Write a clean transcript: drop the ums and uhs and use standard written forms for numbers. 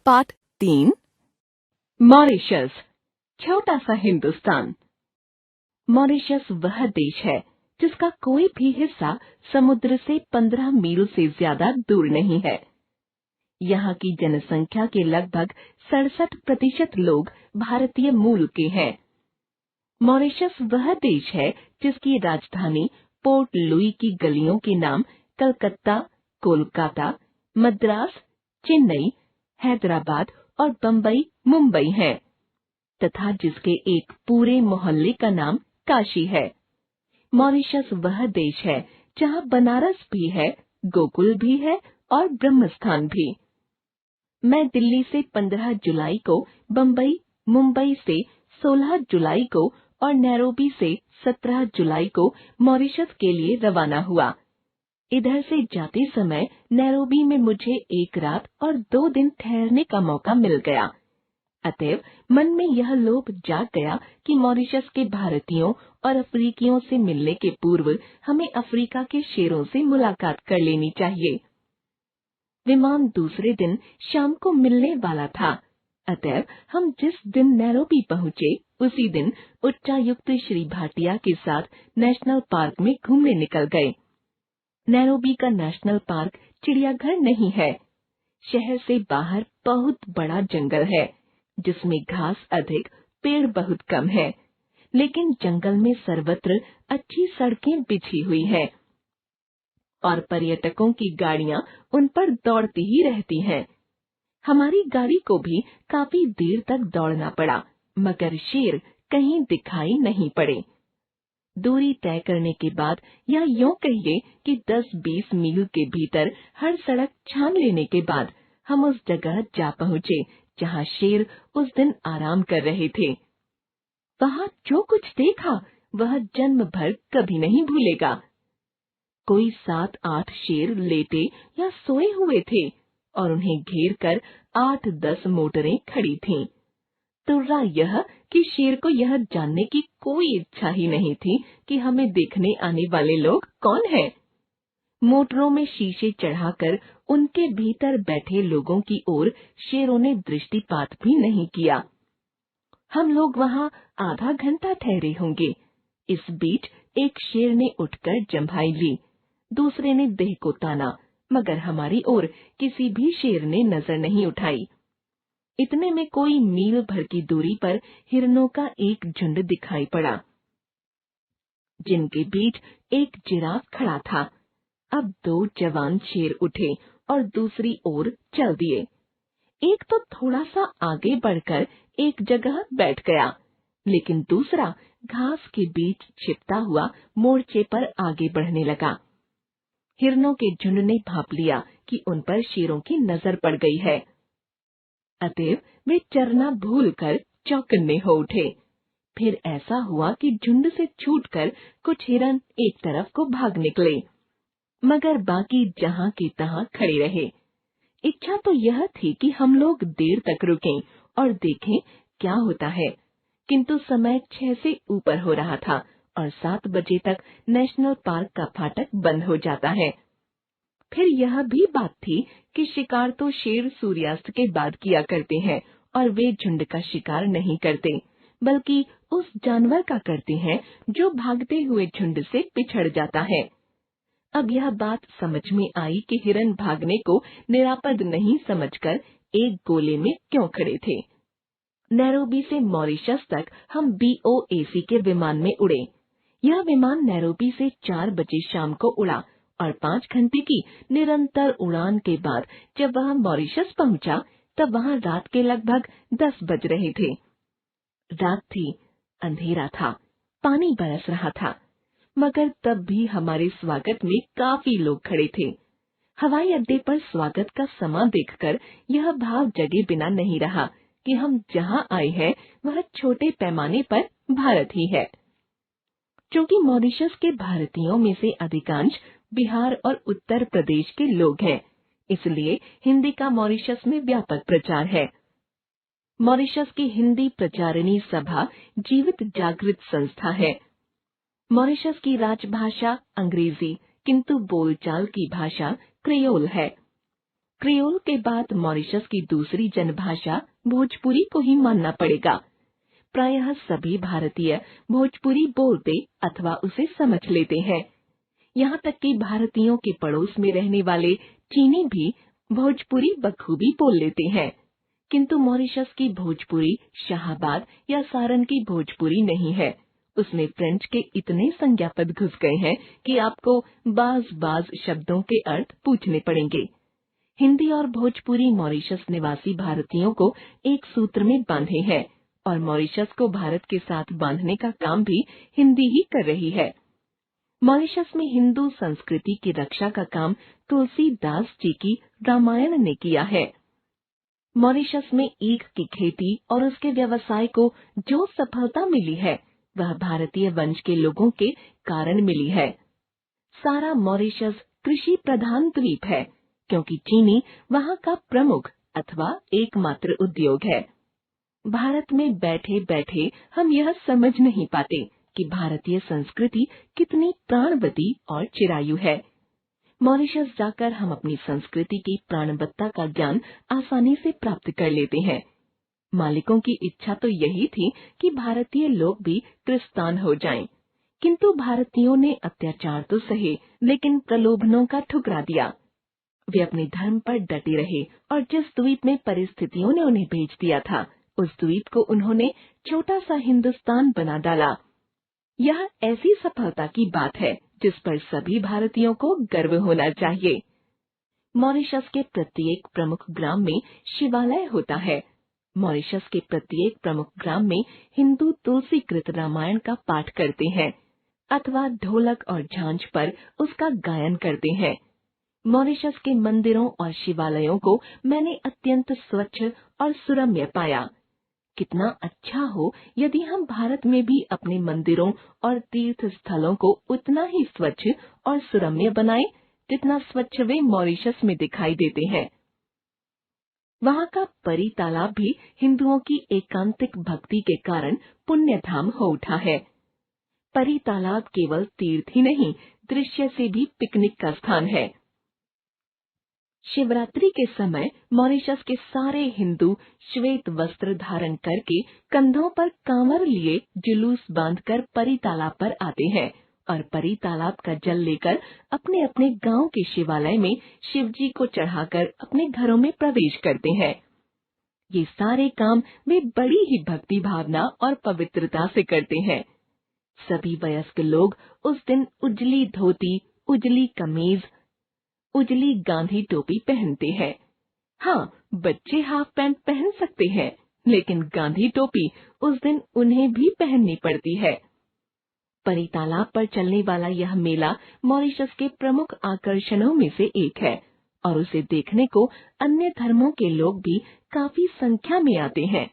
पाठ 3। मॉरिशस, छोटा सा हिंदुस्तान। मॉरिशस वह देश है जिसका कोई भी हिस्सा समुद्र से 15 मील से ज्यादा दूर नहीं है। यहाँ की जनसंख्या के लगभग 67% लोग भारतीय मूल के हैं। मॉरिशस वह देश है जिसकी राजधानी पोर्ट लुई की गलियों के नाम कलकत्ता, कोलकाता, मद्रास, चेन्नई, हैदराबाद और बम्बई, मुंबई है, तथा जिसके एक पूरे मोहल्ले का नाम काशी है। मॉरिशस वह देश है जहाँ बनारस भी है, गोकुल भी है और ब्रह्मस्थान भी। मैं दिल्ली से 15 जुलाई को बम्बई, मुंबई से 16 जुलाई को और नैरोबी से 17 जुलाई को मॉरिशस के लिए रवाना हुआ। इधर से जाते समय नैरोबी में मुझे 1 रात और 2 दिन ठहरने का मौका मिल गया। अतएव मन में यह लोभ जाग गया कि मॉरिशस के भारतीयों और अफ्रीकियों से मिलने के पूर्व हमें अफ्रीका के शेरों से मुलाकात कर लेनी चाहिए। विमान दूसरे दिन शाम को मिलने वाला था, अतएव हम जिस दिन नैरोबी पहुँचे उसी दिन उच्चायुक्त श्री भाटिया के साथ नेशनल पार्क में घूमने निकल गए। नैरोबी का नेशनल पार्क चिड़ियाघर नहीं है। शहर से बाहर बहुत बड़ा जंगल है जिसमें घास अधिक, पेड़ बहुत कम है, लेकिन जंगल में सर्वत्र अच्छी सड़कें बिछी हुई है और पर्यटकों की गाड़ियां उन पर दौड़ती ही रहती हैं। हमारी गाड़ी को भी काफी देर तक दौड़ना पड़ा, मगर शेर कहीं दिखाई नहीं पड़े। दूरी तय करने के बाद या यूं कहिए कि 10-20 मील के भीतर हर सड़क छान लेने के बाद हम उस जगह जा पहुँचे जहाँ शेर उस दिन आराम कर रहे थे। वहाँ जो कुछ देखा वह जन्म भर कभी नहीं भूलेगा। कोई 7-8 शेर लेटे या सोए हुए थे और उन्हें घेर कर 8-10 मोटरें खड़ी थीं। तुर्रा यह कि शेर को यह जानने की कोई इच्छा ही नहीं थी कि हमें देखने आने वाले लोग कौन हैं। मोटरों में शीशे चढ़ाकर उनके भीतर बैठे लोगों की ओर शेरों ने दृष्टिपात भी नहीं किया। हम लोग वहाँ आधा घंटा ठहरे होंगे। इस बीच एक शेर ने उठकर जम्भाई ली, दूसरे ने देह को ताना, मगर हमारी ओर किसी भी शेर ने नजर नहीं उठाई। इतने में कोई मील भर की दूरी पर हिरणों का एक झुंड दिखाई पड़ा, जिनके बीच एक जिराफ खड़ा था। अब 2 जवान शेर उठे और दूसरी ओर चल दिए। एक तो थोड़ा सा आगे बढ़कर एक जगह बैठ गया, लेकिन दूसरा घास के बीच छिपता हुआ मोर्चे पर आगे बढ़ने लगा। हिरणों के झुंड ने भांप लिया कि उन पर शेरों की नजर पड़ गई है, अतएव वे चरना भूलकर चौकन्ने हो उठे। फिर ऐसा हुआ कि झुंड से छूटकर कुछ हिरण एक तरफ को भाग निकले, मगर बाकी जहाँ के तहाँ खड़े रहे। इच्छा तो यह थी कि हम लोग देर तक रुकें और देखें क्या होता है, किंतु समय 6 से ऊपर हो रहा था और 7 बजे तक नेशनल पार्क का फाटक बंद हो जाता है। फिर यह भी बात थी कि शिकार तो शेर सूर्यास्त के बाद किया करते हैं और वे झुंड का शिकार नहीं करते, बल्कि उस जानवर का करते हैं जो भागते हुए झुंड से पिछड़ जाता है। अब यह बात समझ में आई कि हिरण भागने को निरापद नहीं समझकर एक गोले में क्यों खड़े थे। नैरोबी से मॉरिशस तक हम BOAC के विमान में उड़े। यह विमान नैरोबी से 4 बजे शाम को उड़ा और 5 घंटे की निरंतर उड़ान के बाद जब वह मॉरिशस पहुंचा तब वहां रात के लगभग 10 बज रहे थे। रात थी, अंधेरा था, पानी बरस रहा था, मगर तब भी हमारे स्वागत में काफी लोग खड़े थे। हवाई अड्डे पर स्वागत का समा देखकर यह भाव जगे बिना नहीं रहा कि हम जहाँ आए हैं वह छोटे पैमाने पर भारत ही है। क्योंकि मॉरिशस के भारतीयों में से अधिकांश बिहार और उत्तर प्रदेश के लोग हैं, इसलिए हिंदी का मॉरिशस में व्यापक प्रचार है। मॉरिशस की हिंदी प्रचारिणी सभा जीवित जागृत संस्था है। मॉरिशस की राजभाषा अंग्रेजी, किंतु बोलचाल की भाषा क्रेओल है। क्रियोल के बाद मॉरिशस की दूसरी जनभाषा भोजपुरी को ही मानना पड़ेगा। प्रायः सभी भारतीय भोजपुरी बोलते अथवा उसे समझ लेते हैं। यहाँ तक कि भारतीयों के पड़ोस में रहने वाले चीनी भी भोजपुरी बखूबी बोल लेते हैं। किंतु मॉरिशस की भोजपुरी शाहाबाद या सारन की भोजपुरी नहीं है। उसमें फ्रेंच के इतने संज्ञापद घुस गए हैं कि आपको बाज शब्दों के अर्थ पूछने पड़ेंगे। हिंदी और भोजपुरी मॉरिशस निवासी भारतीयों को एक सूत्र में बांधे हैं और मॉरिशस को भारत के साथ बांधने का काम भी हिंदी ही कर रही है। मॉरिशस में हिंदू संस्कृति की रक्षा का काम तुलसीदास जी की रामायण ने किया है। मॉरिशस में ईख की खेती और उसके व्यवसाय को जो सफलता मिली है वह भारतीय वंश के लोगों के कारण मिली है। सारा मॉरिशस कृषि प्रधान द्वीप है क्योंकि चीनी वहाँ का प्रमुख अथवा एकमात्र उद्योग है। भारत में बैठे बैठे हम यह समझ नहीं पाते कि भारतीय संस्कृति कितनी प्राणवती और चिरायु है। मॉरिशस जाकर हम अपनी संस्कृति की प्राणवत्ता का ज्ञान आसानी से प्राप्त कर लेते हैं। मालिकों की इच्छा तो यही थी कि भारतीय लोग भी क्रिस्तान हो जाएं, किंतु भारतीयों ने अत्याचार तो सहे लेकिन प्रलोभनों का ठुकरा दिया। वे अपने धर्म पर डटे रहे और जिस द्वीप में परिस्थितियों ने उन्हें भेज दिया था उस द्वीप को उन्होंने छोटा सा हिंदुस्तान बना डाला। यह ऐसी सफलता की बात है जिस पर सभी भारतीयों को गर्व होना चाहिए। मॉरिशस के प्रत्येक प्रमुख ग्राम में शिवालय होता है। मॉरिशस के प्रत्येक प्रमुख ग्राम में हिंदू तुलसीकृत रामायण का पाठ करते हैं अथवा ढोलक और झांझ पर उसका गायन करते हैं। मॉरिशस के मंदिरों और शिवालयों को मैंने अत्यंत स्वच्छ और सुरम्य पाया। कितना अच्छा हो यदि हम भारत में भी अपने मंदिरों और तीर्थ स्थलों को उतना ही स्वच्छ और सुरम्य बनाएं जितना स्वच्छ वे मॉरिशस में दिखाई देते हैं। वहाँ का परी तालाब भी हिंदुओं की एकांतिक भक्ति के कारण पुण्य धाम हो उठा है। परी तालाब केवल तीर्थ ही नहीं, दृश्य से भी पिकनिक का स्थान है। शिवरात्रि के समय मॉरिशस के सारे हिंदू श्वेत वस्त्र धारण करके कंधों पर कांवर लिए जुलूस बांधकर परी तालाब पर आते हैं और परी तालाब का जल लेकर अपने अपने गांव के शिवालय में शिवजी को चढ़ाकर अपने घरों में प्रवेश करते हैं। ये सारे काम वे बड़ी ही भक्ति भावना और पवित्रता से करते हैं। सभी वयस्क लोग उस दिन उजली धोती, उजली कमीज, उजली गांधी टोपी पहनते हैं। हाँ, बच्चे हाफ पैंट पहन सकते हैं, लेकिन गांधी टोपी उस दिन उन्हें भी पहननी पड़ती है। परी तालाब पर चलने वाला यह मेला मॉरिशस के प्रमुख आकर्षणों में से एक है और उसे देखने को अन्य धर्मों के लोग भी काफी संख्या में आते हैं।